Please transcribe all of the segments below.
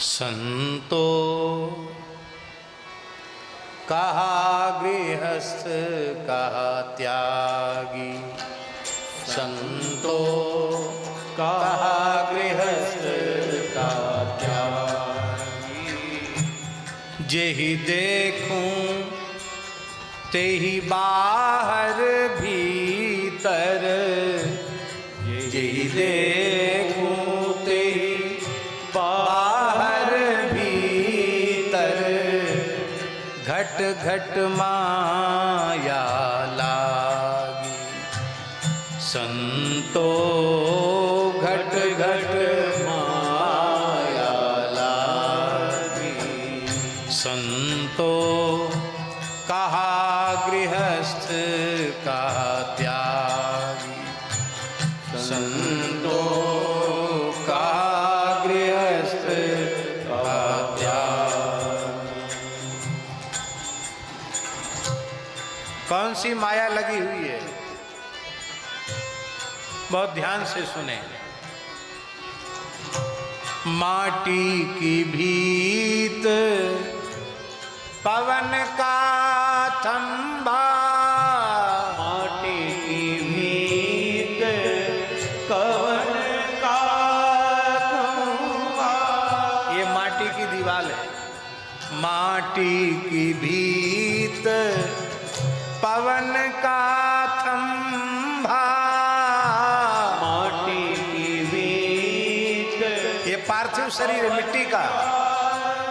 संतो कहा गृहस्थ कहा त्यागी, संतो कहा गृहस्थ कहा त्यागी। जेहि देखूं तेहि बाहर भीतर, जेहि देखूं तेहि बाहर भीतर। घट घट माया लागी, संतो घट घट माया लागी। संतो कहा गृहस्थ कहा त्यागी, संतो कहा गृहस्थ कहा त्यागी। कौन सी माया लगी हुई है? बहुत ध्यान से सुने। माटी की भीत पवन का थंभा, माटी की भीत पवन का थंभा। ये माटी की दीवार है। माटी की भीत पवन का थंभा, माटी की भीत। ये पार्थिव शरीर मिट्टी का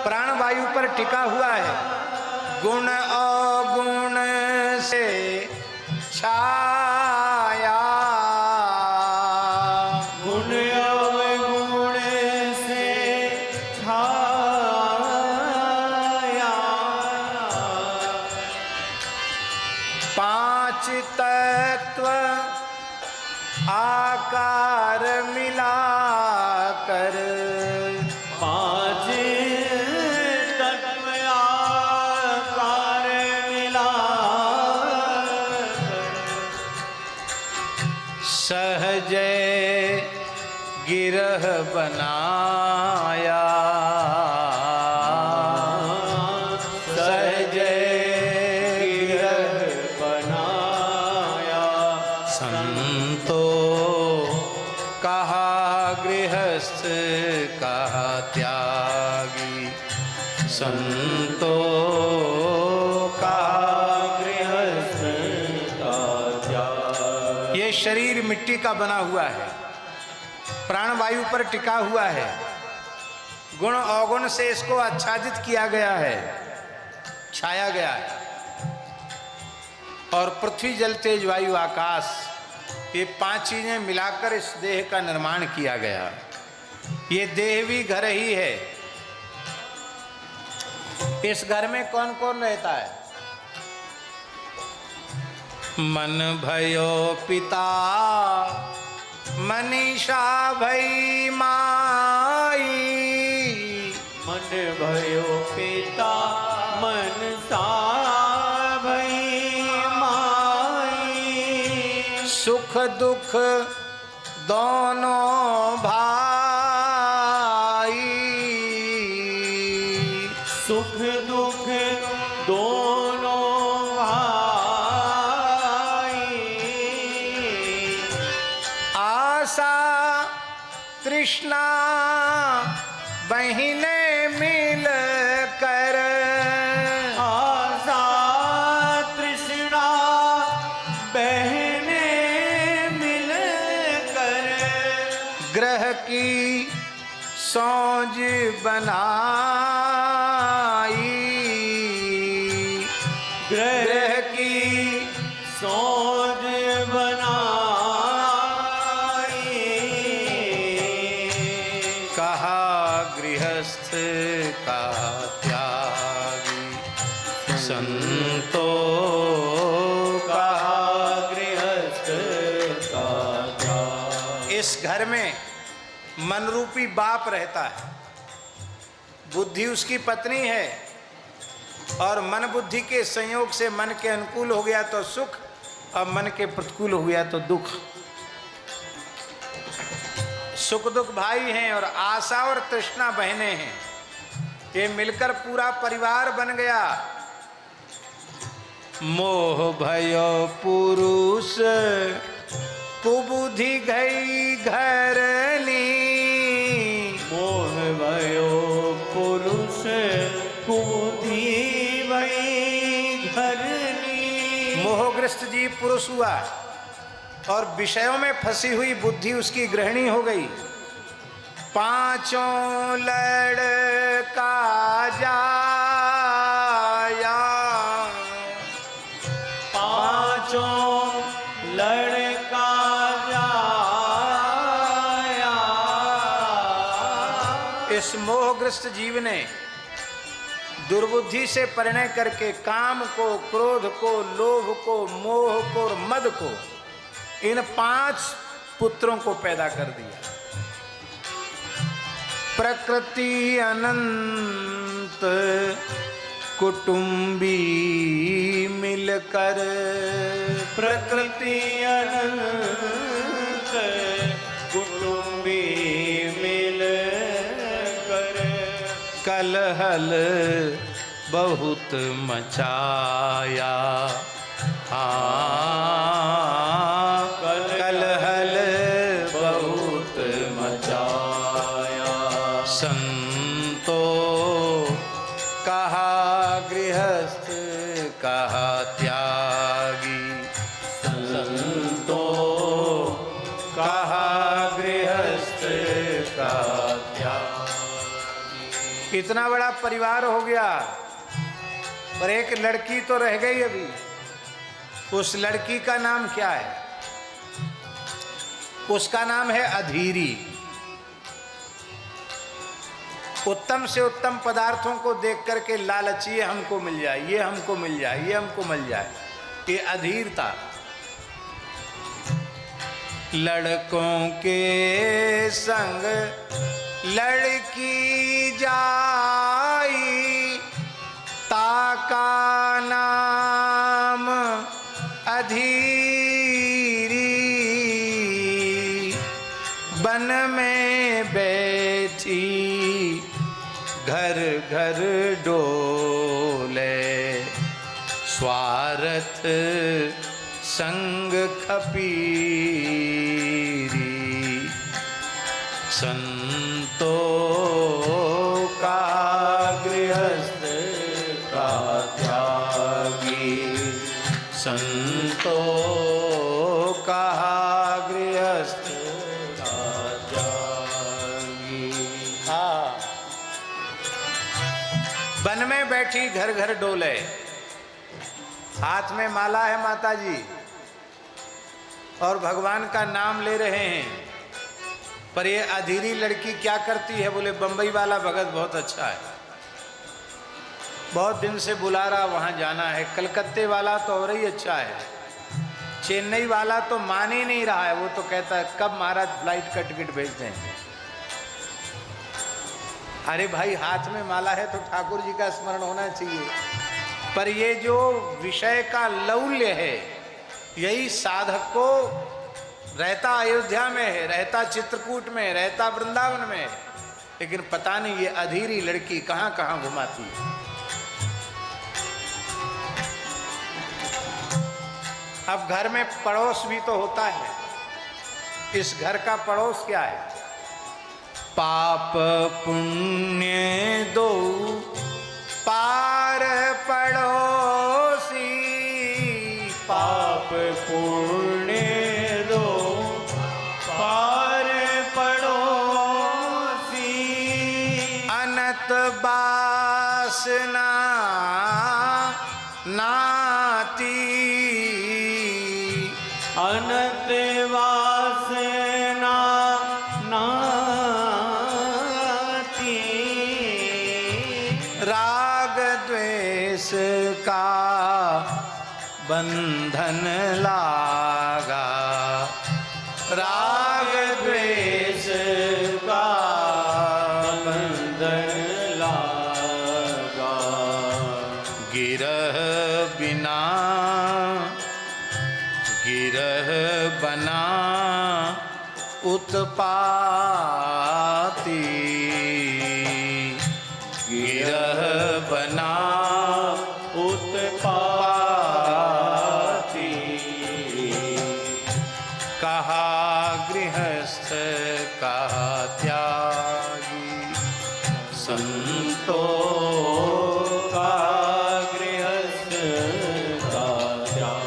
प्राण वायु पर टिका हुआ है। गुण अवगुण से छाया, गुण अवगुण से छाया। पांच तत्व आकार मिलाकर, पांच तत्व आकार मिला। सहज गिरह बनाया, सहज गिरह बनाया। संतो कहा गृहस्थ कहा त्यागी, संतो कहा गृहस्थ का त्याग। ये शरीर मिट्टी का बना हुआ है, प्राण वायु पर टिका हुआ है। गुण अवगुण से इसको आच्छादित किया गया है, छाया गया है। और पृथ्वी जल तेज वायु आकाश, ये पांच चीजें मिलाकर इस देह का निर्माण किया गया। ये देह भी घर ही है। इस घर में कौन कौन रहता है? मन भयो पिता, मनीषा भई माई। मन भयो पिता, मनसा भई माई। सुख दुख दोनों भाई, सुख दुख दोनों भाई। आशा तृष्णा बहिने मिल कर, आशा तृष्णा बहने मिल कर। ग्रह की सौज बनाई, ग्रह की सोच बनाई। कहा गृहस्थ कहा त्यागी, संतो कहा गृहस्थ का त्याग। इस घर में मन रूपी बाप रहता है, बुद्धि उसकी पत्नी है, और मन बुद्धि के संयोग से मन के अनुकूल हो गया तो सुख, और मन के प्रतिकूल हो गया तो दुख। सुख दुख भाई हैं और आशा और तृष्णा बहनें हैं। ये मिलकर पूरा परिवार बन गया। मोह भयो पुरुष कुबुद्धि गई घरनी। मोह भयो पुरुष कुबुद्धि भई घरनी। मोहग्रस्त जीव पुरुष हुआ और विषयों में फंसी हुई बुद्धि उसकी गृहिणी हो गई। पांचों लड़का जाया, पांचों लड़का जाया। इस मोहग्रस्त जीव ने दुर्बुद्धि से परिणय करके काम को, क्रोध को, लोभ को, मोह को और मद को, इन 5 पुत्रों को पैदा कर दिया। प्रकृति अनंत कुटुंबी मिलकर, प्रकृति अनंत कुटुंबी मिलकर। कलहल बहुत मचाया। हाँ, कलहल बहुत मचाया। संतो कहा गृहस्थ कहा त्यागी। संतो कहा गृहस्थ कहा त्यागी। इतना बड़ा परिवार हो गया पर एक लड़की तो रह गई अभी। उस लड़की का नाम क्या है? उसका नाम है अधीरी। उत्तम से उत्तम पदार्थों को देख करके लालची, ये हमको मिल जाए, ये हमको मिल जाए, ये हमको मिल जाए, ये अधीर था। लड़कों के संग लड़की जाई, ताका नाम अधीरी। बन में बैठी घर घर डोले, स्वार्थ संग खपीरी। संतो का गृहस्थ का त्यागी। संतो का गृहस्थ का त्यागी। हाँ, वन में बैठी घर घर डोले, हाथ में माला है माता जी और भगवान का नाम ले रहे हैं। पर ये अधीरी लड़की क्या करती है? बोले बंबई वाला भगत बहुत अच्छा है, बहुत दिन से बुला रहा, वहाँ जाना है। कलकत्ते वाला तो और ही अच्छा है। चेन्नई वाला तो मान ही नहीं रहा है, वो तो कहता है कब महाराज फ्लाइट का टिकट भेज दें। अरे भाई, हाथ में माला है तो ठाकुर जी का स्मरण होना चाहिए। पर ये जो विषय का लौल्य है, यही साधक को रहता अयोध्या में है, रहता चित्रकूट में, रहता वृंदावन में, लेकिन पता नहीं ये अधीरी लड़की कहाँ कहाँ घुमाती है। अब घर में पड़ोस भी तो होता है। इस घर का पड़ोस क्या है? पाप पुण्य दो पार पड़ोसी। पाप पुण्य दो पार पड़ोसी। अनत बासना नाती। अनत वासना नाती। राग द्वेष का बंधन लागा। राग द्वेष का बंधन लागा। गिरह बिना गिरह बना उत्पाती। गिरह संतो का गृहस्थ का त्याग।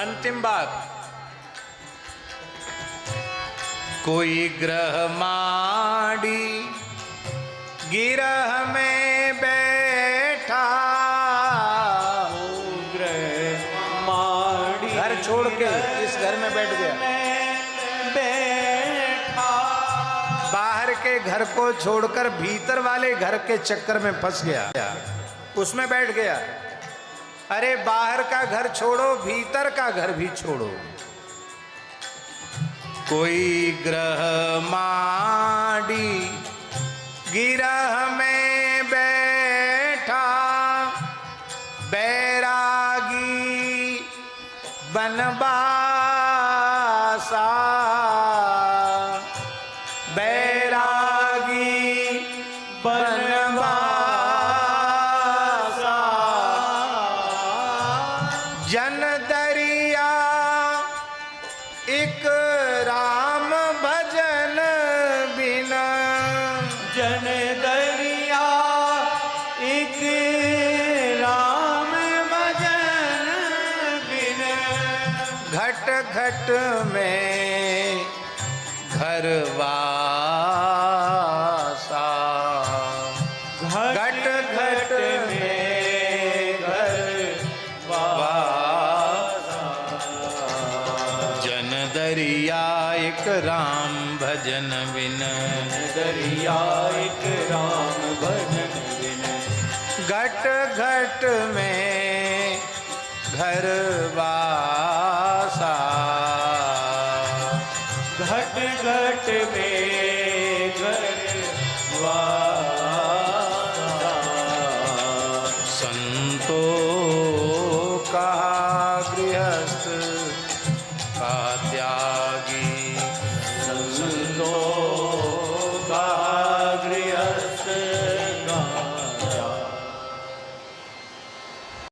अंतिम बात, कोई ग्रह माड़ी गिरह में बैठा, घर छोड़ के इस घर में बैठ गया, बाहर के घर को छोड़कर भीतर वाले घर के चक्कर में फंस गया, उसमें बैठ गया। अरे बाहर का घर छोड़ो, भीतर का घर भी छोड़ो। कोई ग्रह माड़ी गिरह में बैठा, बैरागी बनवासा, बैरागी बनवासा, जन दरिया एक राम भजन बिना, जन दरिया एक राम भजन बिन, घट घट में घर वासा, घट घट में घर वासा, जन दरिया एक राम भजन बिन, दरिया एक राम भजन बिन, घट घट में घर वासा, घट घट में घर वासा, संतो